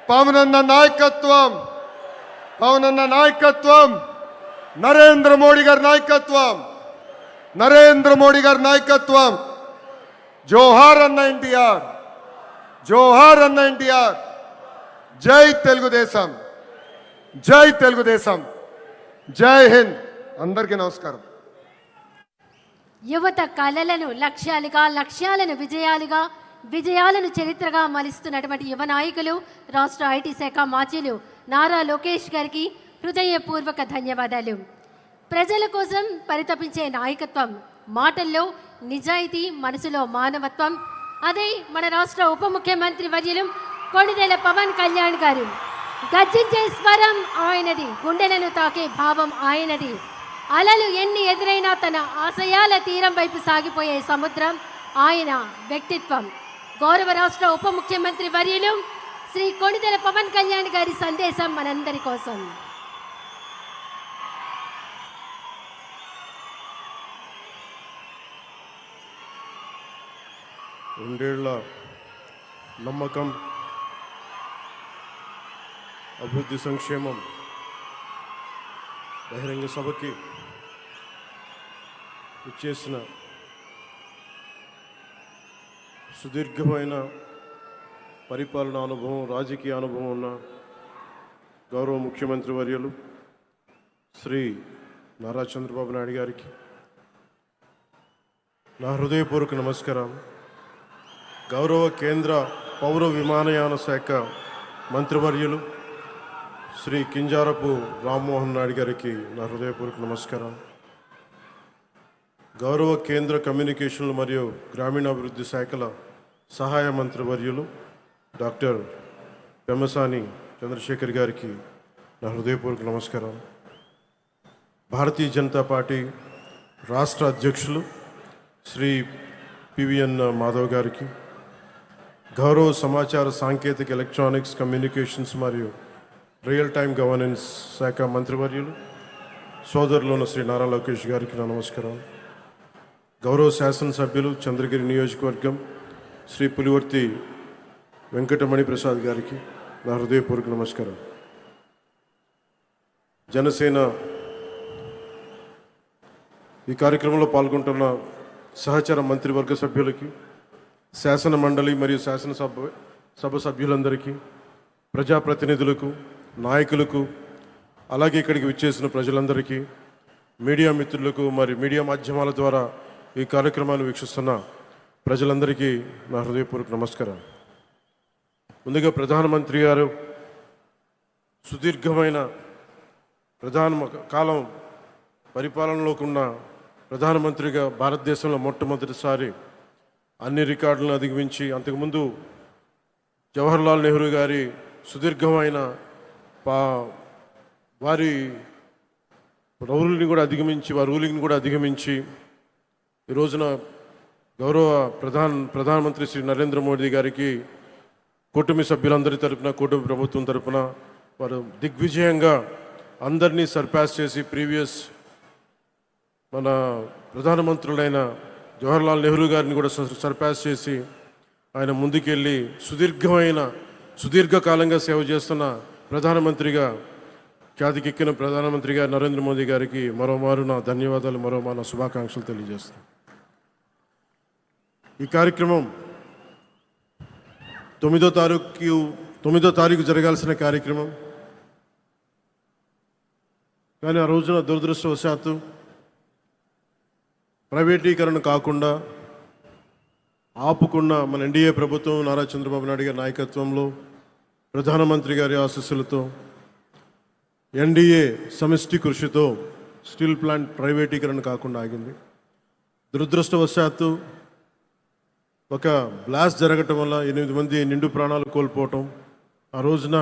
పవనన్న నాయకత్వం, పవనన్న నాయకత్వం, నరేంద్ర మోడీ గారి నాయకత్వం, నరేంద్ర మోడీ గారి నాయకత్వం. జోహార్ అన్న ఎన్టీఆర్, జోహార్ అన్న ఎన్టీఆర్. జై తెలుగుదేశం, జై తెలుగుదేశం, జై హింద్. అందరికీ నమస్కారం. యువత కళలను లక్ష్యాలుగా, లక్ష్యాలను విజయాలుగా, విజయాలను చరిత్రగా మలుస్తున్నటువంటి యువ నాయకులు రాష్ట్ర ఐటీ శాఖ మాజీలు నారా లోకేష్ గారికి హృదయపూర్వక ధన్యవాదాలు. ప్రజల కోసం పరితపించే నాయకత్వం, మాటల్లో నిజాయితీ, మనసులో మానవత్వం. అదే మన రాష్ట్ర ఉప ముఖ్యమంత్రి వర్యులు కొణిదెల పవన్ కళ్యాణ్ గారు. గర్జించే స్వరం ఆయనది, గుండెలను తాకే భావం ఆయనది. అలలు ఎన్ని ఎదురైనా తన ఆశయాల తీరం వైపు సాగిపోయే సముద్రం ఆయన వ్యక్తిత్వం. గౌరవ రాష్ట్ర ఉప ముఖ్యమంత్రి వర్యులు శ్రీ కొణిదెల పవన్ కళ్యాణ్ గారి సందేశం మనందరి కోసం. రెండేళ్ల నమ్మకం, అభివృద్ధి, సంక్షేమం బహిరంగ సభకి ఇచ్చేసిన సుదీర్ఘమైన పరిపాలనా అనుభవం, రాజకీయ అనుభవం ఉన్న గౌరవ ముఖ్యమంత్రి వర్యులు శ్రీ నారా చంద్రబాబు నాయుడు గారికి నా హృదయపూర్వక నమస్కారం. గౌరవ కేంద్ర పౌర విమానయాన శాఖ మంత్రివర్యులు శ్రీ కింజారపు రామ్మోహన్ నాయుడు గారికి నా హృదయపూర్వక నమస్కారం. గౌరవ కేంద్ర కమ్యూనికేషన్లు మరియు గ్రామీణాభివృద్ధి శాఖల సహాయ మంత్రివర్యులు డాక్టర్ పెమ్మసాని చంద్రశేఖర్ గారికి నా హృదయపూర్వక నమస్కారం. భారతీయ జనతా పార్టీ రాష్ట్ర అధ్యక్షులు శ్రీ పివిఎన్ మాధవ్ గారికి, గౌరవ సమాచార సాంకేతిక, ఎలక్ట్రానిక్స్, కమ్యూనికేషన్స్ మరియు రియల్ టైమ్ గవర్నెన్స్ శాఖ మంత్రివర్యులు సోదరులు శ్రీ నారా లోకేష్ గారికి నా నమస్కారం. గౌరవ శాసనసభ్యులు చంద్రగిరి నియోజకవర్గం శ్రీ పులివర్తి వెంకటమణి ప్రసాద్ గారికి నా హృదయపూర్వక నమస్కారం. జనసేన ఈ కార్యక్రమంలో పాల్గొంటున్న సహచర మంత్రివర్గ సభ్యులకి, శాసన మండలి మరియు శాసనసభ సభ్యులందరికీ, ప్రజాప్రతినిధులకు, నాయకులకు, అలాగే ఇక్కడికి విచ్చేసిన ప్రజలందరికీ, మీడియా మిత్రులకు, మరి మీడియా మాధ్యమాల ద్వారా ఈ కార్యక్రమాన్ని వీక్షిస్తున్న ప్రజలందరికీ నా హృదయపూర్వక నమస్కారం. ముందుగా ప్రధానమంత్రి గారు సుదీర్ఘమైన కాలం పరిపాలనలోకి ఉన్న ప్రధానమంత్రిగా భారతదేశంలో మొట్టమొదటిసారి అన్ని రికార్డులను అధిగమించి, అంతకుముందు జవహర్లాల్ నెహ్రూ గారి సుదీర్ఘమైన వారి రూలింగ్ని కూడా అధిగమించి ఈ రోజున గౌరవ ప్రధానమంత్రి శ్రీ నరేంద్ర మోడీ గారికి కూటమి సభ్యులందరి తరపున, కూటమి ప్రభుత్వం తరపున వారు దిగ్విజయంగా అందరినీ సర్పాస్ చేసి, ప్రీవియస్ మన ప్రధానమంత్రులైన జవహర్లాల్ నెహ్రూ గారిని కూడా సర్పాస్ చేసి ఆయన ముందుకెళ్ళి సుదీర్ఘకాలంగా సేవ చేస్తున్న ప్రధానమంత్రిగా, ఖ్యాతికెక్కిన ప్రధానమంత్రిగా నరేంద్ర మోదీ గారికి మరోమారు నా ధన్యవాదాలు, మరోమారు నా శుభాకాంక్షలు తెలియజేస్తాను. ఈ కార్యక్రమం 9వ తారీఖు జరగాల్సిన కార్యక్రమం, కానీ ఆ రోజున దురదృష్టవశాత్తు ప్రైవేటీకరణ కాకుండా ఆపుకున్న మన ఎన్డీఏ ప్రభుత్వం, నారా చంద్రబాబు నాయుడు గారి నాయకత్వంలో, ప్రధానమంత్రి గారి ఆశీస్సులతో, ఎన్డీఏ సమిష్టి కృషితో స్టీల్ ప్లాంట్ ప్రైవేటీకరణ కాకుండా ఆగింది. దురదృష్టవశాత్తు ఒక బ్లాస్ట్ జరగటం వల్ల 8 మంది నిండు ప్రాణాలు కోల్పోవటం, ఆ రోజున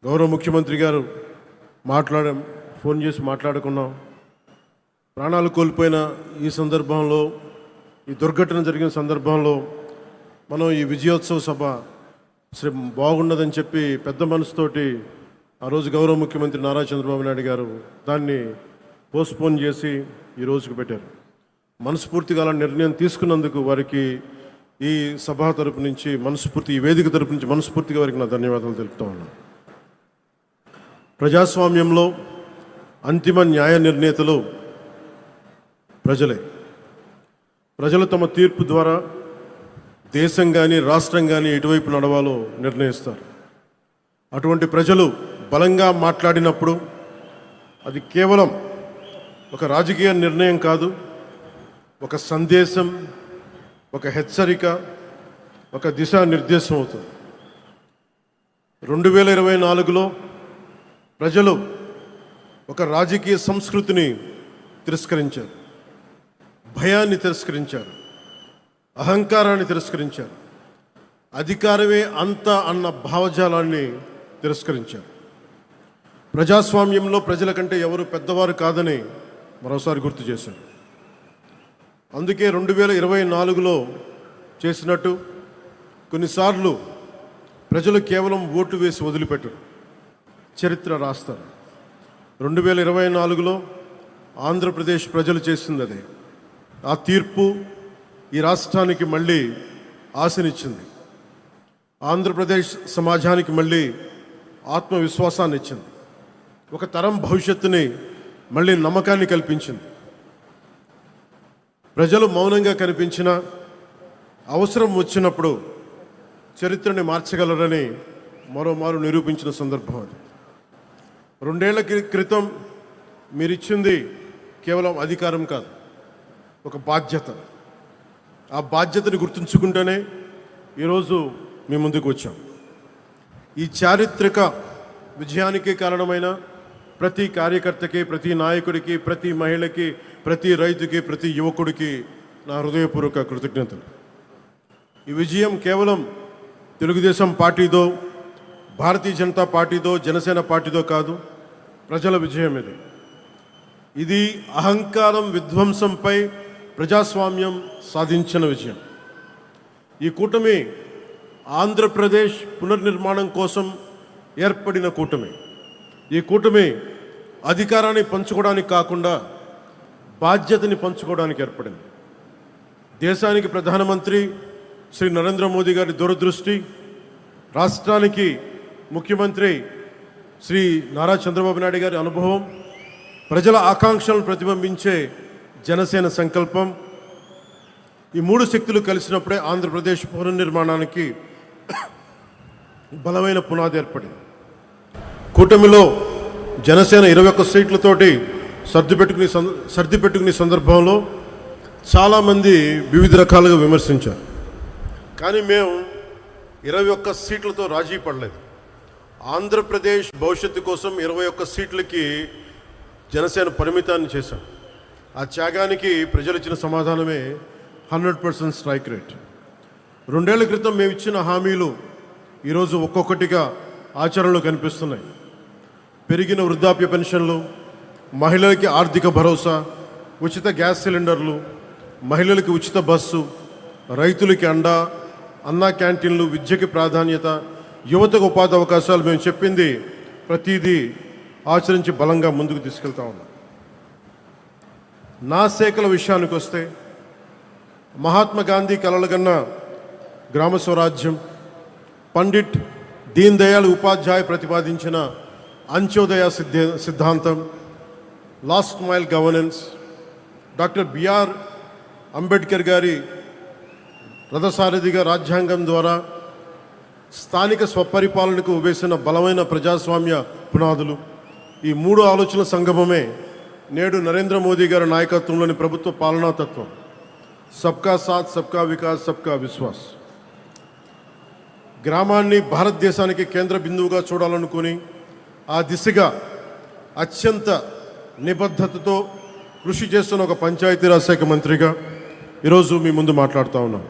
గౌరవ ముఖ్యమంత్రి గారు ఫోన్ చేసి మాట్లాడుకున్నాం. ప్రాణాలు కోల్పోయిన ఈ సందర్భంలో, ఈ దుర్ఘటన జరిగిన సందర్భంలో మనం ఈ విజయోత్సవ సభ బాగున్నదని చెప్పి పెద్ద మనసుతోటి ఆ రోజు గౌరవ ముఖ్యమంత్రి నారా చంద్రబాబు నాయుడు గారు దాన్ని పోస్ట్పోన్ చేసి ఈ రోజుకు పెట్టారు. మనస్ఫూర్తిగా అలా నిర్ణయం తీసుకున్నందుకు వారికి ఈ సభ తరపు నుంచి మనస్ఫూర్తి, ఈ వేదిక తరపు నుంచి మనస్ఫూర్తిగా వారికి నా ధన్యవాదాలు తెలుపుతా ఉన్నాను. ప్రజాస్వామ్యంలో అంతిమ న్యాయ నిర్ణేతలు ప్రజలే. ప్రజలు తమ తీర్పు ద్వారా దేశం కానీ రాష్ట్రం కానీ ఎటువైపు నడవాలో నిర్ణయిస్తారు. అటువంటి ప్రజలు బలంగా మాట్లాడినప్పుడు అది కేవలం ఒక రాజకీయ నిర్ణయం కాదు, ఒక సందేశం, ఒక హెచ్చరిక, ఒక దిశానిర్దేశం అవుతుంది. 2024లో ప్రజలు ఒక రాజకీయ సంస్కృతిని తిరస్కరించారు, భయాన్ని తిరస్కరించారు, అహంకారాన్ని తిరస్కరించారు, అధికారమే అంత అన్న భావజాలాన్ని తిరస్కరించారు. ప్రజాస్వామ్యంలో ప్రజల కంటే ఎవరు పెద్దవారు కాదని మరోసారి గుర్తు చేశారు. అందుకే 2024లో చేసినట్టు కొన్నిసార్లు ప్రజలు కేవలం ఓటు వేసి వదిలిపెట్టరు, చరిత్ర రాస్తారు. 2024లో ఆంధ్రప్రదేశ్ ప్రజలు చేసింది అదే. ఆ తీర్పు ఈ రాష్ట్రానికి మళ్ళీ ఆశనిచ్చింది, ఆంధ్రప్రదేశ్ సమాజానికి మళ్ళీ ఆత్మవిశ్వాసాన్ని ఇచ్చింది, ఒక తరం భవిష్యత్తుని మళ్ళీ నమ్మకాన్ని కల్పించింది. ప్రజలు మౌనంగా కనిపించిన అవసరం వచ్చినప్పుడు చరిత్రని మార్చగలరని మరోమారు నిరూపించిన సందర్భం అది. 2 ఏళ్ల క్రితం మీరిచ్చింది కేవలం అధికారం కాదు, ఒక బాధ్యత. ఆ బాధ్యతని గుర్తుంచుకుంటేనే ఈరోజు మీ ముందుకు వచ్చాం. ఈ చారిత్రక విజయానికి కారణమైన ప్రతి కార్యకర్తకి, ప్రతి నాయకుడికి, ప్రతి మహిళకి, ప్రతి రైతుకి, ప్రతి యువకుడికి నా హృదయపూర్వక కృతజ్ఞతలు. ఈ విజయం కేవలం తెలుగుదేశం పార్టీదో, భారతీయ జనతా పార్టీదో, జనసేన పార్టీదో కాదు, ప్రజల విజయం ఇది. ఇది అహంకారం విధ్వంసంపై ప్రజాస్వామ్యం సాధించిన విజయం. ఈ కూటమి ఆంధ్రప్రదేశ్ పునర్నిర్మాణం కోసం ఏర్పడిన కూటమి. ఈ కూటమి అధికారాన్ని పంచుకోవడానికి కాకుండా బాధ్యతని పంచుకోవడానికి ఏర్పడింది. దేశానికి ప్రధానమంత్రి శ్రీ నరేంద్ర మోదీ గారి దూరదృష్టి, రాష్ట్రానికి ముఖ్యమంత్రి శ్రీ నారా చంద్రబాబు నాయుడు గారి అనుభవం, ప్రజల ఆకాంక్షలను ప్రతిబింబించే జనసేన సంకల్పం, ఈ 3 శక్తులు కలిసినప్పుడే ఆంధ్రప్రదేశ్ పునర్నిర్మాణానికి బలమైన పునాది ఏర్పడింది. కూటమిలో జనసేన 21 సీట్లతోటి సర్దిపెట్టుకునే సందర్భంలో చాలామంది వివిధ రకాలుగా విమర్శించారు. కానీ మేము 21 సీట్లతో రాజీ పడలేదు. ఆంధ్రప్రదేశ్ భవిష్యత్తు కోసం 21 సీట్లకి జనసేన పరిమితాన్ని చేశాం. ఆ త్యాగానికి ప్రజలు ఇచ్చిన సమాధానమే 100% స్ట్రైక్ రేట్. 2 ఏళ్ల క్రితం మేము ఇచ్చిన హామీలు ఈరోజు ఒక్కొక్కటిగా ఆచరణలో కనిపిస్తున్నాయి. పెరిగిన వృద్ధాప్య పెన్షన్లు, మహిళలకి ఆర్థిక భరోసా, ఉచిత గ్యాస్ సిలిండర్లు, మహిళలకి ఉచిత బస్సు, రైతులకి అండా, అన్నా క్యాంటీన్లు, విద్యకి ప్రాధాన్యత, యువతకు ఉపాధి అవకాశాలు, మేము చెప్పింది ప్రతిదీ ఆచరించి బలంగా ముందుకు తీసుకెళ్తా ఉన్నాం. నా శాఖల విషయానికి వస్తే మహాత్మా గాంధీ కలలుగన్న గ్రామ స్వరాజ్యం, పండిట్ దీన్ దయాళ్ ఉపాధ్యాయ ప్రతిపాదించిన అంత్యోదయ సిద్ధాంతం, last mile governance, doctor B R Ambedkar గారి రథసారథిగా రాజ్యాంగం ద్వారా స్థానిక స్వపరిపాలనకు వేసిన బలమైన ప్రజాస్వామ్య పునాదులు, ఈ 3 ఆలోచనల సంగమమే నేడు నరేంద్ర మోదీ గారి నాయకత్వంలోని ప్రభుత్వ పాలనా తత్వం. సబ్కా సాత్, సబ్కా వికాస్, సబ్కా విశ్వాస్. గ్రామాన్ని భారతదేశానికి కేంద్ర బిందువుగా చూడాలనుకుని ఆ దిశగా అత్యంత నిబద్ధతతో కృషి చేస్తున్న ఒక పంచాయతీరాజ్ శాఖ మంత్రిగా ఈరోజు మీ ముందు మాట్లాడుతూ ఉన్నాం.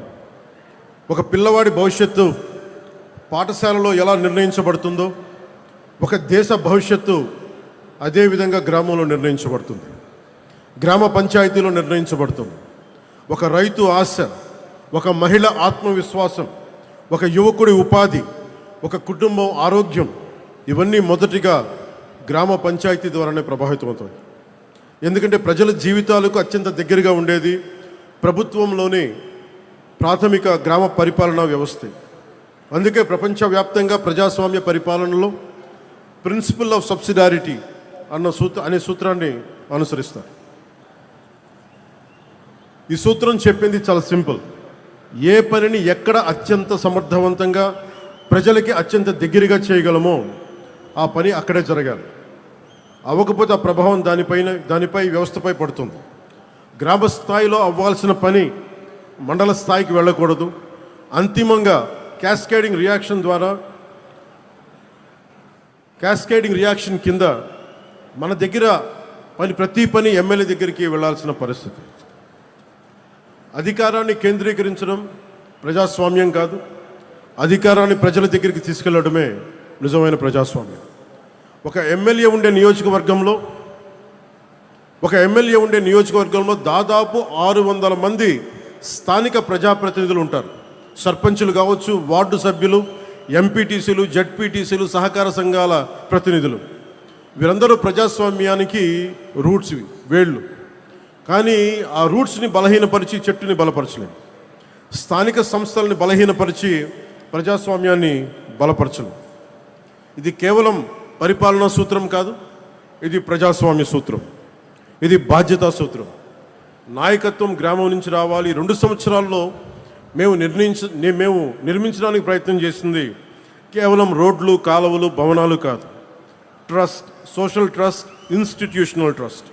ఒక పిల్లవాడి భవిష్యత్తు పాఠశాలలో ఎలా నిర్ణయించబడుతుందో, ఒక దేశ భవిష్యత్తు అదేవిధంగా గ్రామంలో నిర్ణయించబడుతుంది, గ్రామ పంచాయతీలో నిర్ణయించబడుతుంది. ఒక రైతు ఆశ, ఒక మహిళ ఆత్మవిశ్వాసం, ఒక యువకుడి ఉపాధి, ఒక కుటుంబం ఆరోగ్యం, ఇవన్నీ మొదటిగా గ్రామ పంచాయతీ ద్వారానే ప్రభావితమవుతాయి. ఎందుకంటే ప్రజల జీవితాలకు అత్యంత దగ్గరగా ఉండేది ప్రభుత్వంలోని ప్రాథమిక గ్రామ పరిపాలనా వ్యవస్థ. అందుకే ప్రపంచవ్యాప్తంగా ప్రజాస్వామ్య పరిపాలనలో ప్రిన్సిపల్ ఆఫ్ సబ్సిడారిటీ అనే సూత్రాన్ని అనుసరిస్తారు. ఈ సూత్రం చెప్పింది చాలా సింపుల్. ఏ పనిని ఎక్కడ అత్యంత సమర్థవంతంగా ప్రజలకి అత్యంత దగ్గరగా చేయగలమో ఆ పని అక్కడే జరగాలి. అవ్వకపోతే ఆ ప్రభావం దానిపై వ్యవస్థపై పడుతుంది. గ్రామ స్థాయిలో అవ్వాల్సిన పని మండల స్థాయికి వెళ్ళకూడదు. అంతిమంగా క్యాస్కేడింగ్ రియాక్షన్ కింద మన దగ్గర ప్రతి పని ఎమ్మెల్యే దగ్గరికి వెళ్ళాల్సిన పరిస్థితి. అధికారాన్ని కేంద్రీకరించడం ప్రజాస్వామ్యం కాదు. అధికారాన్ని ప్రజల దగ్గరికి తీసుకెళ్లడమే నిజమైన ప్రజాస్వామ్యం. ఒక ఎమ్మెల్యే ఉండే నియోజకవర్గంలో దాదాపు 600 మంది స్థానిక ప్రజాప్రతినిధులు ఉంటారు. సర్పంచులు కావచ్చు, వార్డు సభ్యులు, ఎంపీటీసీలు, జడ్పీటీసీలు, సహకార సంఘాల ప్రతినిధులు. వీరందరూ ప్రజాస్వామ్యానికి రూట్స్, వేళ్ళు. కానీ ఆ రూట్స్ని బలహీనపరిచి చెట్టుని బలపరచలేము. స్థానిక సంస్థలని బలహీనపరిచి ప్రజాస్వామ్యాన్ని బలపరచలేము. ఇది కేవలం పరిపాలనా సూత్రం కాదు, ఇది ప్రజాస్వామ్య సూత్రం, ఇది బాధ్యతా సూత్రం. నాయకత్వం గ్రామం నుంచి రావాలి. 2 సంవత్సరాల్లో మేము నిర్మించడానికి ప్రయత్నం చేసింది కేవలం రోడ్లు, కాలువలు, భవనాలు కాదు. Trust, social trust, institutional trust.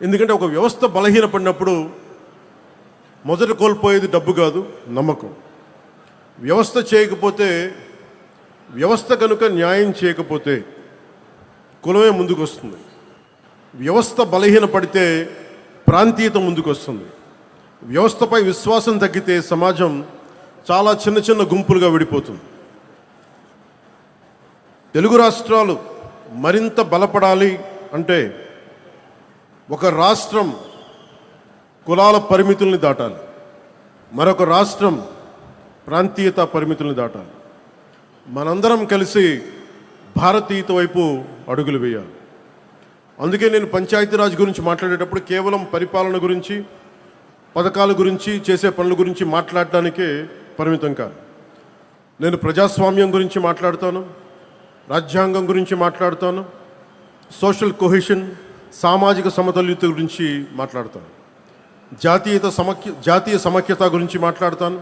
ఎందుకంటే ఒక వ్యవస్థ బలహీనపడినప్పుడు మొదట కోల్పోయేది డబ్బు కాదు, నమ్మకం. వ్యవస్థ కనుక న్యాయం చేయకపోతే కులమే ముందుకు వస్తుంది. వ్యవస్థ బలహీనపడితే ప్రాంతీయత ముందుకు వస్తుంది. వ్యవస్థపై విశ్వాసం తగ్గితే సమాజం చాలా చిన్న చిన్న గుంపులుగా విడిపోతుంది. తెలుగు రాష్ట్రాలు మరింత బలపడాలి అంటే ఒక రాష్ట్రం కులాల పరిమితుల్ని దాటాలి, మరొక రాష్ట్రం ప్రాంతీయత పరిమితుల్ని దాటాలి. మనందరం కలిసి భారతీయత వైపు అడుగులు వేయాలి. అందుకే నేను పంచాయతీరాజ్ గురించి మాట్లాడేటప్పుడు కేవలం పరిపాలన గురించి, పథకాల గురించి, చేసే పనుల గురించి మాట్లాడడానికే పరిమితం కాదు. నేను ప్రజాస్వామ్యం గురించి మాట్లాడతాను, రాజ్యాంగం గురించి మాట్లాడతాను, సోషల్ కొహెషన్, సామాజిక సమతుల్యత గురించి మాట్లాడతాను, జాతీయ సమైక్యత గురించి మాట్లాడతాను,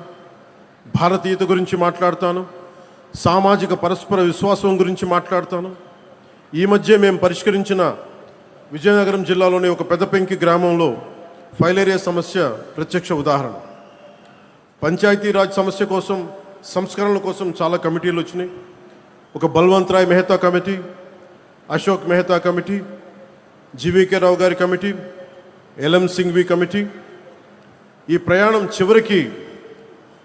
భారతీయత గురించి మాట్లాడతాను, సామాజిక పరస్పర విశ్వాసం గురించి మాట్లాడతాను. ఈ మధ్య మేము పరిష్కరించిన విజయనగరం జిల్లాలోని ఒక పెద్దపెంకి గ్రామంలో ఫైలేరియా సమస్య ప్రత్యక్ష ఉదాహరణ. పంచాయతీరాజ్ సమస్య కోసం, సంస్కరణల కోసం చాలా కమిటీలు వచ్చినాయి. ఒక Balwant Rai Mehta committee, Ashok Mehta committee, GVK Rao గారి కమిటీ, ఎల్ఎం సింఘ్వి కమిటీ. ఈ ప్రయాణం చివరికి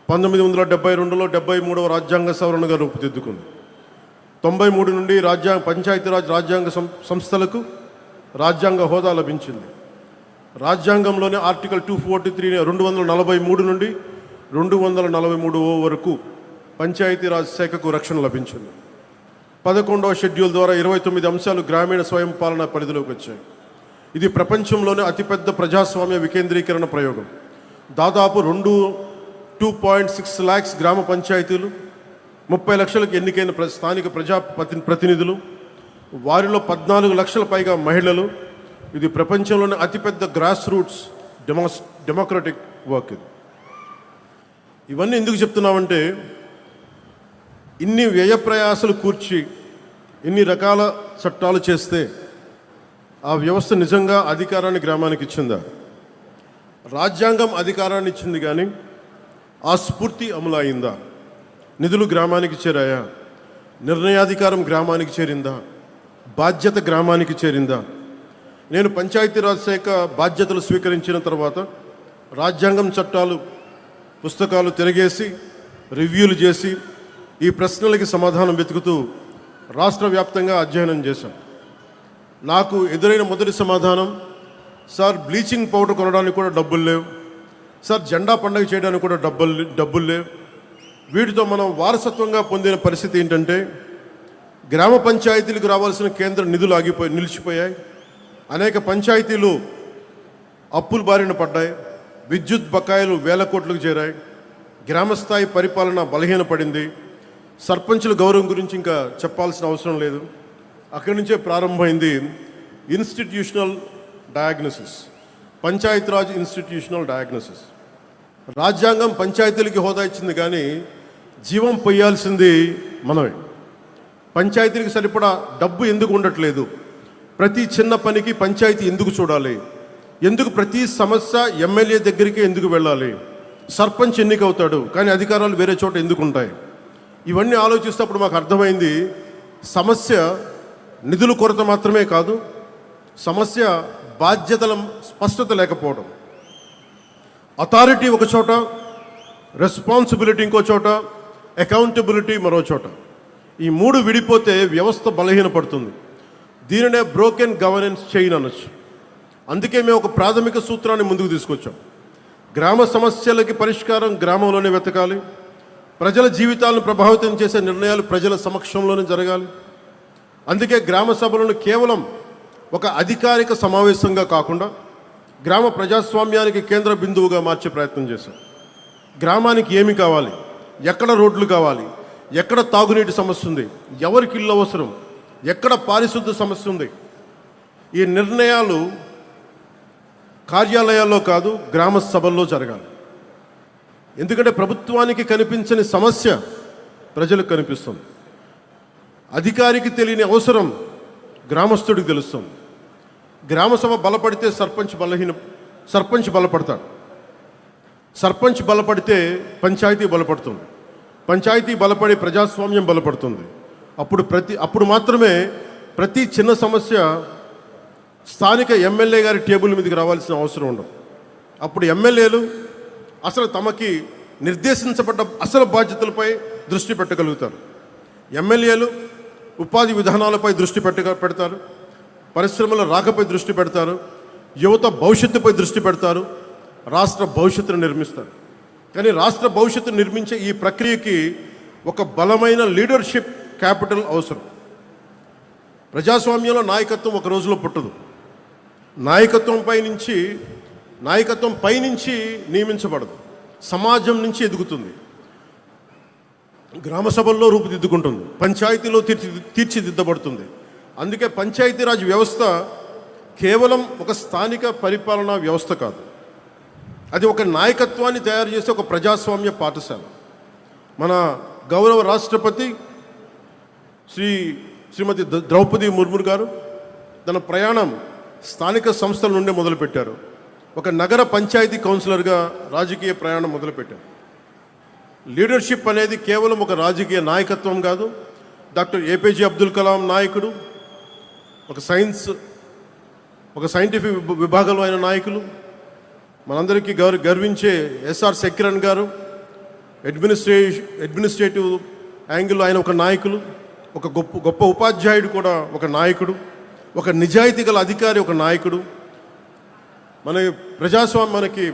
1972లో 73వ రాజ్యాంగ సవరణగా రూపుదిద్దుకుంది. 93 నుండి పంచాయతీరాజ్ రాజ్యాంగ సంస్థలకు రాజ్యాంగ హోదా లభించింది. రాజ్యాంగంలోని ఆర్టికల్ 243 243 నుండి 243 వరకు పంచాయతీరాజ్ శాఖకు రక్షణ లభించింది. 11వ షెడ్యూల్ ద్వారా 29 అంశాలు గ్రామీణ స్వయం పాలన పరిధిలోకి వచ్చాయి. ఇది ప్రపంచంలోనే అతిపెద్ద ప్రజాస్వామ్య వికేంద్రీకరణ ప్రయోగం. దాదాపు 2.6 lakhs గ్రామ పంచాయతీలు, 30 లక్షలకు ఎన్నికైన స్థానిక ప్రతినిధులు, వారిలో 14 లక్షల పైగా మహిళలు. ఇది ప్రపంచంలోనే అతిపెద్ద గ్రాస్ రూట్స్ డెమోక్రటిక్ వర్క్. ఇవన్నీ ఎందుకు చెప్తున్నామంటే, ఇన్ని వ్యయ ప్రయాసాలు కూర్చి ఇన్ని రకాల చట్టాలు చేస్తే ఆ వ్యవస్థ నిజంగా అధికారాన్ని గ్రామానికి ఇచ్చిందా? రాజ్యాంగం అధికారాన్ని ఇచ్చింది, కానీ ఆ స్ఫూర్తి అమలు అయిందా? నిధులు గ్రామానికి చేరాయా? నిర్ణయాధికారం గ్రామానికి చేరిందా? బాధ్యత గ్రామానికి చేరిందా? నేను పంచాయతీరాజ్ శాఖ బాధ్యతలు స్వీకరించిన తర్వాత రాజ్యాంగం చట్టాలు పుస్తకాలు తిరగేసి రివ్యూలు చేసి ఈ ప్రశ్నలకి సమాధానం వెతుకుతూ రాష్ట్ర వ్యాప్తంగా అధ్యయనం చేశాం. నాకు ఎదురైన మొదటి సమాధానం, సార్ బ్లీచింగ్ పౌడర్ కొనడానికి కూడా డబ్బులు లేవు, సార్ జెండా పండుగ చేయడానికి కూడా డబ్బులు లేవు. వీటితో మనం వారసత్వంగా పొందిన పరిస్థితి ఏంటంటే, గ్రామ పంచాయతీలకు రావాల్సిన కేంద్ర నిధులు నిలిచిపోయాయి. అనేక పంచాయతీలు అప్పుల బారిన పడ్డాయి. విద్యుత్ బకాయిలు 1000 కోట్లకు చేరాయి. గ్రామస్థాయి పరిపాలన బలహీనపడింది. సర్పంచుల గౌరవం గురించి ఇంకా చెప్పాల్సిన అవసరం లేదు. అక్కడి నుంచే ప్రారంభమైంది institutional diagnosis, Panchayati Raj institutional diagnosis. రాజ్యాంగం పంచాయతీలకి హోదా ఇచ్చింది, కానీ జీవం పొయ్యాల్సింది మనమే. పంచాయతీలకు సరిపడా డబ్బు ఎందుకు ఉండట్లేదు? ప్రతి చిన్న పనికి పంచాయతీ ఎందుకు చూడాలి? ఎందుకు ప్రతి సమస్య ఎమ్మెల్యే దగ్గరికి ఎందుకు వెళ్ళాలి? సర్పంచ్ ఎన్నికవుతాడు, కానీ అధికారాలు వేరే చోట ఎందుకు ఉంటాయి? ఇవన్నీ ఆలోచిస్తేప్పుడు మాకు అర్థమైంది, సమస్య నిధుల కొరత మాత్రమే కాదు, సమస్య బాధ్యతల స్పష్టత లేకపోవడం. అథారిటీ ఒక చోట, రెస్పాన్సిబిలిటీ ఇంకో చోట, అకౌంటబిలిటీ మరో చోట. ఈ మూడు విడిపోతే వ్యవస్థ బలహీనపడుతుంది. దీనినే బ్రోకెన్ గవర్నెన్స్ చైన్ అనొచ్చు. అందుకే మేము ఒక ప్రాథమిక సూత్రాన్ని ముందుకు తీసుకొచ్చాం. గ్రామ సమస్యలకి పరిష్కారం గ్రామంలోనే వెతకాలి. ప్రజల జీవితాలను ప్రభావితం చేసే నిర్ణయాలు ప్రజల సమక్షంలోనే జరగాలి. అందుకే గ్రామ సభలను కేవలం ఒక అధికారిక సమావేశంగా కాకుండా గ్రామ ప్రజాస్వామ్యానికి కేంద్ర బిందువుగా మార్చే ప్రయత్నం చేశాం. గ్రామానికి ఏమి కావాలి, ఎక్కడ రోడ్లు కావాలి, ఎక్కడ తాగునీటి సమస్య ఉంది, ఎవరికి ఇల్లు అవసరం, ఎక్కడ పారిశుద్ధ సమస్య ఉంది, ఈ నిర్ణయాలు కార్యాలయాల్లో కాదు, గ్రామ సభల్లో జరగాలి. ఎందుకంటే ప్రభుత్వానికి కనిపించని సమస్య ప్రజలకు కనిపిస్తుంది. అధికారికి తెలియని అవసరం గ్రామస్తుడికి తెలుస్తుంది. గ్రామ సభ బలపడితే సర్పంచ్ బలపడతాడు. సర్పంచ్ బలపడితే పంచాయతీ బలపడుతుంది. పంచాయతీ బలపడి ప్రజాస్వామ్యం బలపడుతుంది. అప్పుడు మాత్రమే ప్రతి చిన్న సమస్య స్థానిక ఎమ్మెల్యే గారి టేబుల్ మీదకి రావాల్సిన అవసరం ఉండదు. అప్పుడు ఎమ్మెల్యేలు అసలు తమకి నిర్దేశించబడ్డ అసలు బాధ్యతలపై దృష్టి పెట్టగలుగుతారు. ఎమ్మెల్యేలు ఉపాధి విధానాలపై దృష్టి పెడతారు, పరిశ్రమల రాకపై దృష్టి పెడతారు, యువత భవిష్యత్తుపై దృష్టి పెడతారు, రాష్ట్ర భవిష్యత్తును నిర్మిస్తారు. కానీ రాష్ట్ర భవిష్యత్తు నిర్మించే ఈ ప్రక్రియకి ఒక బలమైన లీడర్షిప్ క్యాపిటల్ అవసరం. ప్రజాస్వామ్యంలో నాయకత్వం ఒక రోజులో పుట్టదు. నాయకత్వం పైనుంచి నియమించబడదు, సమాజం నుంచి ఎదుగుతుంది. గ్రామ సభల్లో రూపుదిద్దుకుంటుంది, పంచాయతీలో తీర్చిదిద్దబడుతుంది. అందుకే పంచాయతీరాజ్ వ్యవస్థ కేవలం ఒక స్థానిక పరిపాలనా వ్యవస్థ కాదు, అది ఒక నాయకత్వాన్ని తయారు చేసే ఒక ప్రజాస్వామ్య పాఠశాల. మన గౌరవ రాష్ట్రపతి శ్రీమతి ద్రౌపది ముర్ము గారు తన ప్రయాణం స్థానిక సంస్థల నుండి మొదలుపెట్టారు. ఒక నగర పంచాయతీ కౌన్సిలర్గా రాజకీయ ప్రయాణం మొదలుపెట్టారు. లీడర్షిప్ అనేది కేవలం ఒక రాజకీయ నాయకత్వం కాదు. డాక్టర్ ఏపీజే అబ్దుల్ కలాం నాయకుడు, ఒక సైంటిఫిక్ విభాగంలో ఆయన నాయకులు, మనందరికీ గర్వించే ఎస్ఆర్ సెక్కిరణ్ గారు, అడ్మినిస్ట్రేటివ్ యాంగిల్లో ఆయన ఒక నాయకులు, ఒక గొప్ప ఉపాధ్యాయుడు కూడా ఒక నాయకుడు, ఒక నిజాయితీ గల అధికారి ఒక నాయకుడు. మనకి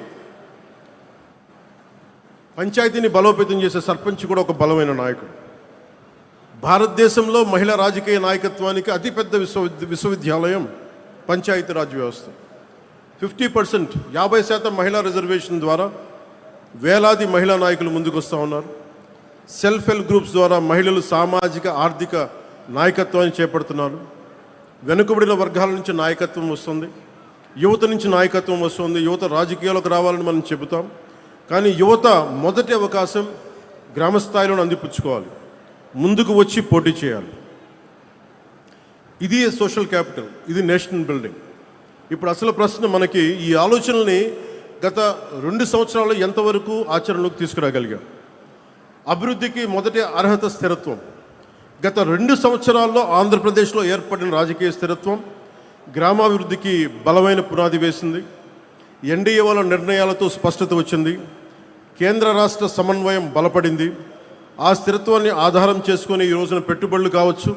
పంచాయతీని బలోపేతం చేసే సర్పంచ్ కూడా ఒక బలమైన నాయకుడు. భారతదేశంలో మహిళా రాజకీయ నాయకత్వానికి అతిపెద్ద విశ్వవిద్యాలయం పంచాయతీరాజ్ వ్యవస్థ. 50% 50% మహిళా రిజర్వేషన్ ద్వారా వేలాది మహిళా నాయకులు ముందుకు వస్తూ ఉన్నారు. సెల్ఫ్ హెల్ప్ గ్రూప్స్ ద్వారా మహిళలు సామాజిక ఆర్థిక నాయకత్వాన్ని చేపడుతున్నారు. వెనుకబడిన వర్గాల నుంచి నాయకత్వం వస్తుంది, యువత నుంచి నాయకత్వం వస్తుంది. యువత రాజకీయాలకు రావాలని మనం చెబుతాం, కానీ యువత మొదటి అవకాశం గ్రామ స్థాయిలో అందిపుచ్చుకోవాలి, ముందుకు వచ్చి పోటీ చేయాలి. ఇది సోషల్ క్యాపిటల్, ఇది నేషనల్ బిల్డింగ్. ఇప్పుడు అసలు ప్రశ్న, మనకి ఈ ఆలోచనల్ని గత 2 సంవత్సరాలు ఎంతవరకు ఆచరణలోకి తీసుకురాగలిగాం? అభివృద్ధికి మొదటి అర్హత స్థిరత్వం. గత 2 సంవత్సరాల్లో ఆంధ్రప్రదేశ్లో ఏర్పడిన రాజకీయ స్థిరత్వం గ్రామాభివృద్ధికి బలమైన పునాది వేసింది. ఎన్డీఏ వాళ్ళ నిర్ణయాలతో స్పష్టత వచ్చింది, కేంద్ర రాష్ట్ర సమన్వయం బలపడింది. ఆ స్థిరత్వాన్ని ఆధారం చేసుకొని ఈ రోజున పెట్టుబడులు కావచ్చు,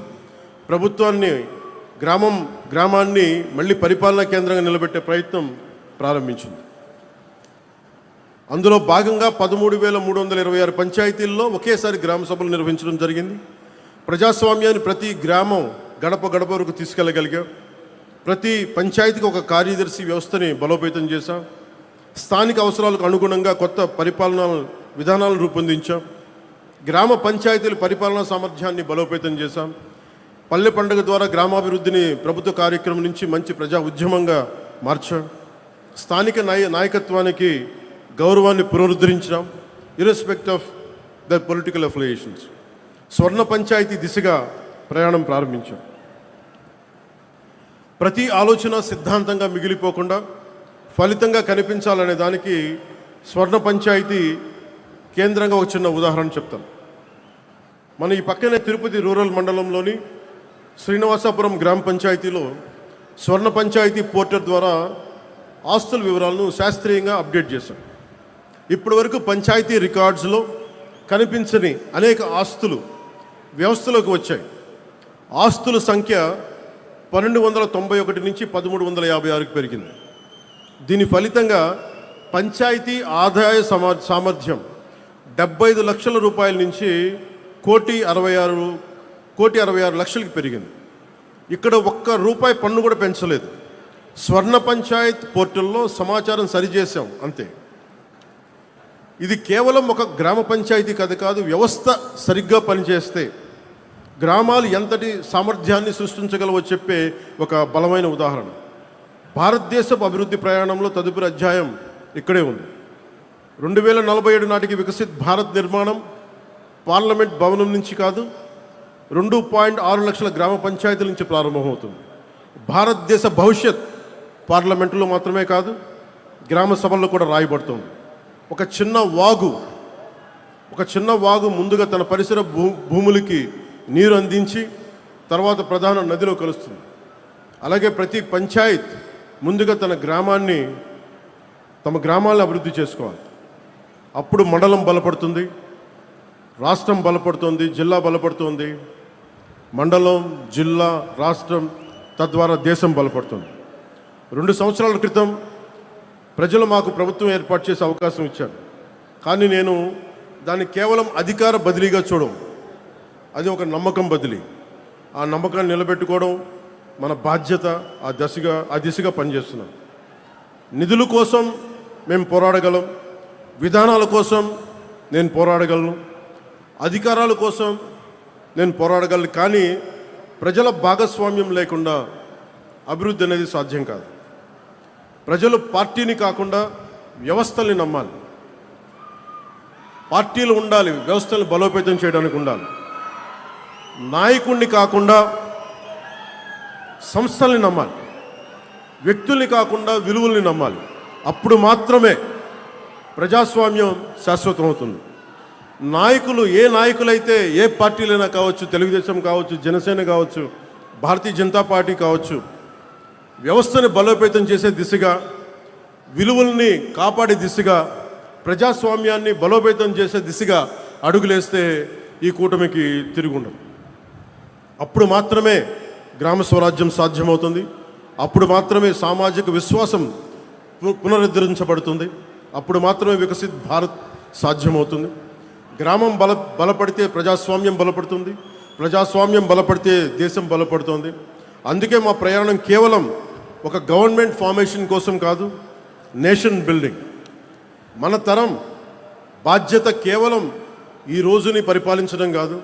ప్రభుత్వాన్ని గ్రామాన్ని మళ్ళీ పరిపాలనా కేంద్రంగా నిలబెట్టే ప్రయత్నం ప్రారంభించింది. అందులో భాగంగా 13,326 పంచాయతీల్లో ఒకేసారి గ్రామ సభలు నిర్వహించడం జరిగింది. ప్రజాస్వామ్యాన్ని ప్రతి గ్రామం గడప వరకు తీసుకెళ్ళగలిగాం. ప్రతి పంచాయతీకి ఒక కార్యదర్శి వ్యవస్థని బలోపేతం చేశాం. స్థానిక అవసరాలకు అనుగుణంగా కొత్త పరిపాలనా విధానాలను రూపొందించాం. గ్రామ పంచాయతీల పరిపాలనా సామర్థ్యాన్ని బలోపేతం చేశాం. పల్లె పండుగ ద్వారా గ్రామాభివృద్ధిని ప్రభుత్వ కార్యక్రమం నుంచి మంచి ప్రజా ఉద్యమంగా మార్చాం. స్థానిక నాయకత్వానికి గౌరవాన్ని పునరుద్ధరించాం, ఇర్రెస్పెక్ట్ ఆఫ్ ద పొలిటికల్ అఫిలియేషన్స్. స్వర్ణ పంచాయతీ దిశగా ప్రయాణం ప్రారంభించాం. ప్రతి ఆలోచన సిద్ధాంతంగా మిగిలిపోకుండా ఫలితంగా కనిపించాలనే దానికి స్వర్ణ పంచాయతీ కేంద్రంగా ఒక చిన్న ఉదాహరణ చెప్తాను. మన ఈ పక్కనే తిరుపతి రూరల్ మండలంలోని శ్రీనివాసాపురం గ్రామ పంచాయతీలో స్వర్ణ పంచాయతీ పోర్టల్ ద్వారా ఆస్తుల వివరాలను శాస్త్రీయంగా అప్డేట్ చేశాం. ఇప్పటి వరకు పంచాయతీ రికార్డ్స్లో కనిపించని అనేక ఆస్తులు వ్యవస్థలోకి వచ్చాయి. ఆస్తుల సంఖ్య 1291 నుంచి 1356కి పెరిగింది. దీని ఫలితంగా పంచాయతీ ఆదాయ సామర్థ్యం 75 లక్షల రూపాయల నుంచి 1,66 లక్షలకి పెరిగింది. ఇక్కడ ఒక్క రూపాయి పన్ను కూడా పెంచలేదు. స్వర్ణ పంచాయత్ పోర్టల్లో సమాచారం సరిచేసాం అంతే. ఇది కేవలం ఒక గ్రామ పంచాయతీ కథ కాదు. వ్యవస్థ సరిగ్గా పనిచేస్తే గ్రామాలు ఎంతటి సామర్థ్యాన్ని సృష్టించగలవో చెప్పే ఒక బలమైన ఉదాహరణ. భారతదేశపు అభివృద్ధి ప్రయాణంలో తదుపరి అధ్యాయం ఇక్కడే ఉంది. 2047 నాటికి వికసిత్ భారత్ నిర్మాణం పార్లమెంట్ భవనం నుంచి కాదు, 2.6 లక్షల గ్రామ పంచాయతీల నుంచి ప్రారంభమవుతుంది. భారతదేశ భవిష్యత్ పార్లమెంటులో మాత్రమే కాదు, గ్రామ సభల్లో కూడా రాయబడుతుంది. ఒక చిన్న వాగు ముందుగా తన పరిసర భూములకి నీరు అందించి తర్వాత ప్రధాన నదిలో కలుస్తుంది. అలాగే ప్రతి పంచాయత్ ముందుగా తమ గ్రామాలను అభివృద్ధి చేసుకోవాలి. అప్పుడు మండలం బలపడుతుంది, రాష్ట్రం బలపడుతుంది, జిల్లా బలపడుతుంది. మండలం, జిల్లా, రాష్ట్రం, తద్వారా దేశం బలపడుతుంది. 2 సంవత్సరాల క్రితం ప్రజలు మాకు ప్రభుత్వం ఏర్పాటు చేసే అవకాశం ఇచ్చారు. కానీ నేను దాన్ని కేవలం అధికార బదిలీగా చూడం, అది ఒక నమ్మకం బదిలీ. ఆ నమ్మకాన్ని నిలబెట్టుకోవడం మన బాధ్యత. ఆ దిశగా పనిచేస్తున్నాం. నిధుల కోసం మేము పోరాడగలం, విధానాల కోసం నేను పోరాడగలను, అధికారాల కోసం నేను పోరాడగలను. కానీ ప్రజల భాగస్వామ్యం లేకుండా అభివృద్ధి అనేది సాధ్యం కాదు. ప్రజలు పార్టీని కాకుండా వ్యవస్థల్ని నమ్మాలి. పార్టీలు ఉండాలి, వ్యవస్థల్ని బలోపేతం చేయడానికి ఉండాలి. నాయకుడిని కాకుండా సంస్థల్ని నమ్మాలి, వ్యక్తుల్ని కాకుండా విలువల్ని నమ్మాలి. అప్పుడు మాత్రమే ప్రజాస్వామ్యం శాశ్వతమవుతుంది. ఏ నాయకులైతే ఏ పార్టీలైనా కావచ్చు, తెలుగుదేశం కావచ్చు, జనసేన కావచ్చు, భారతీయ జనతా పార్టీ కావచ్చు, వ్యవస్థని బలోపేతం చేసే దిశగా, విలువల్ని కాపాడే దిశగా, ప్రజాస్వామ్యాన్ని బలోపేతం చేసే దిశగా అడుగులేస్తే ఈ కూటమికి తిరుగుండదు. అప్పుడు మాత్రమే గ్రామ స్వరాజ్యం సాధ్యమవుతుంది. అప్పుడు మాత్రమే సామాజిక విశ్వాసం పునరుద్ధరించబడుతుంది. అప్పుడు మాత్రమే వికసిత్ భారత్ సాధ్యమవుతుంది. గ్రామం బలపడితే ప్రజాస్వామ్యం బలపడుతుంది, ప్రజాస్వామ్యం బలపడితే దేశం బలపడుతుంది. అందుకే మా ప్రయాణం కేవలం ఒక గవర్నమెంట్ ఫార్మేషన్ కోసం కాదు, నేషన్ బిల్డింగ్. మన తరం బాధ్యత కేవలం ఈ రోజుని పరిపాలించడం కాదు,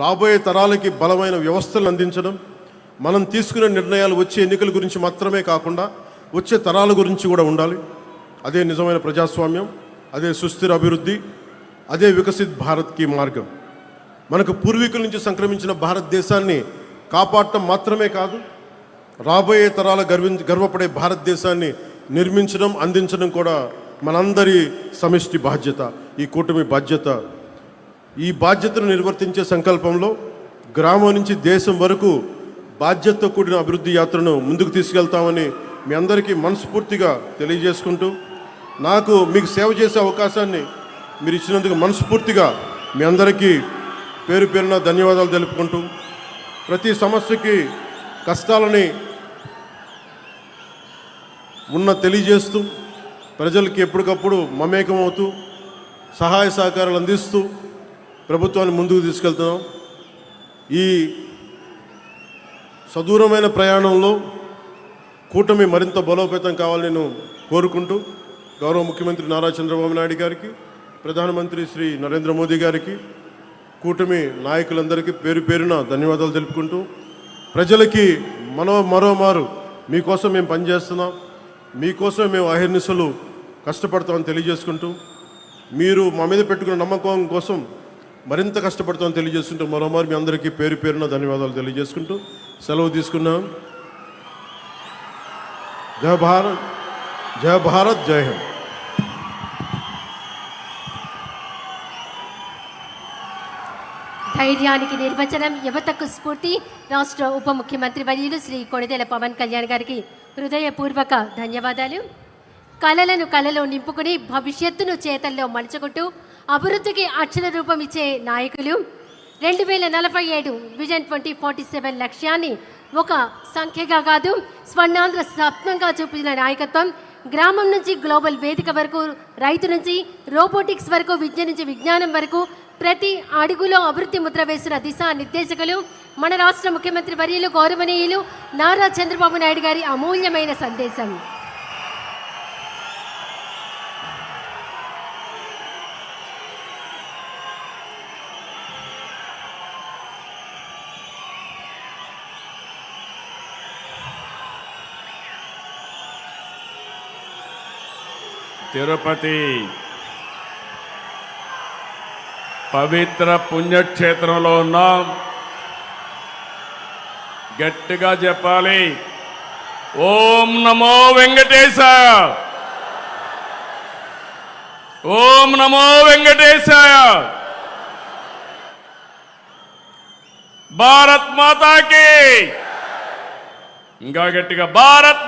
రాబోయే తరాలకి బలమైన వ్యవస్థలు అందించడం. మనం తీసుకునే నిర్ణయాలు వచ్చే ఎన్నికల గురించి మాత్రమే కాకుండా వచ్చే తరాల గురించి కూడా ఉండాలి. అదే నిజమైన ప్రజాస్వామ్యం, అదే సుస్థిర అభివృద్ధి, అదే వికసిత్ భారత్కి మార్గం. మనకు పూర్వీకుల నుంచి సంక్రమించిన భారతదేశాన్ని కాపాడటం మాత్రమే కాదు, రాబోయే తరాల గర్వపడే భారతదేశాన్ని నిర్మించడం, అందించడం కూడా మనందరి సమిష్టి బాధ్యత, ఈ కూటమి బాధ్యత. ఈ బాధ్యతను నిర్వర్తించే సంకల్పంలో గ్రామం నుంచి దేశం వరకు బాధ్యతతో కూడిన అభివృద్ధి యాత్రను ముందుకు తీసుకెళ్తామని మీ అందరికీ మనస్ఫూర్తిగా తెలియజేసుకుంటూ, మీకు సేవ చేసే అవకాశాన్ని మీరు ఇచ్చినందుకు మనస్ఫూర్తిగా మీ అందరికీ పేరు పేరున ధన్యవాదాలు తెలుపుకుంటూ, ప్రతి సమస్యకి కష్టాలని తెలియజేస్తూ, ప్రజలకి ఎప్పటికప్పుడు మమేకమవుతూ, సహాయ సహకారాలు అందిస్తూ ప్రభుత్వాన్ని ముందుకు తీసుకెళ్తున్నాం. ఈ సదూరమైన ప్రయాణంలో కూటమి మరింత బలోపేతం కావాలని నేను కోరుకుంటూ, గౌరవ ముఖ్యమంత్రి నారా చంద్రబాబు నాయుడు గారికి, ప్రధానమంత్రి శ్రీ నరేంద్ర మోదీ గారికి, కూటమి నాయకులందరికీ పేరు పేరున ధన్యవాదాలు తెలుపుకుంటూ, ప్రజలకి మరోమారు మీకోసం మేము పనిచేస్తున్నాం, మీకోసం మేము అహిర్నిశలు కష్టపడతామని తెలియజేసుకుంటూ, మీరు మా మీద పెట్టుకున్న నమ్మకం కోసం మరింత కష్టపడతామని తెలియజేసుకుంటూ మరోమారు మీ అందరికీ పేరు పేరున ధన్యవాదాలు తెలియజేసుకుంటూ సెలవు తీసుకున్నాం. జై భారత్, జై భారత్, జై హింద్. ధైర్యానికి నిర్వచనం, యువతకు స్ఫూర్తి. రాష్ట్ర ఉప ముఖ్యమంత్రి వర్యులు శ్రీ కొణిదెల పవన్ కళ్యాణ్ గారికి హృదయపూర్వక ధన్యవాదాలు. కళలను కళలో నింపుకుని భవిష్యత్తును చేతల్లో మలుచుకుంటూ అభివృద్ధికి అక్షర రూపం ఇచ్చే నాయకులు. 2047 విజన్ 2047 లక్ష్యాన్ని ఒక సంఖ్యగా కాదు, స్వర్ణాంధ్ర స్వప్నంగా చూపించిన నాయకత్వం. గ్రామం నుంచి గ్లోబల్ వేదిక వరకు, రైతు నుంచి రోబోటిక్స్ వరకు, విద్య నుంచి విజ్ఞానం వరకు ప్రతి అడుగులో అభివృద్ధి ముద్ర వేసిన దిశా నిర్దేశకులు మన రాష్ట్ర ముఖ్యమంత్రి వర్యులు గౌరవనీయులు నారా చంద్రబాబు నాయుడు గారి అమూల్యమైన సందేశం. తిరుపతి పవిత్ర పుణ్యక్షేత్రంలో ఉన్నాం. గట్టిగా చెప్పాలి, ఓం నమో వెంకటేశాయ, ఓం నమో వెంకటేశాయ. భారత్ మాతాకి, ఇంకా గట్టిగా భారత్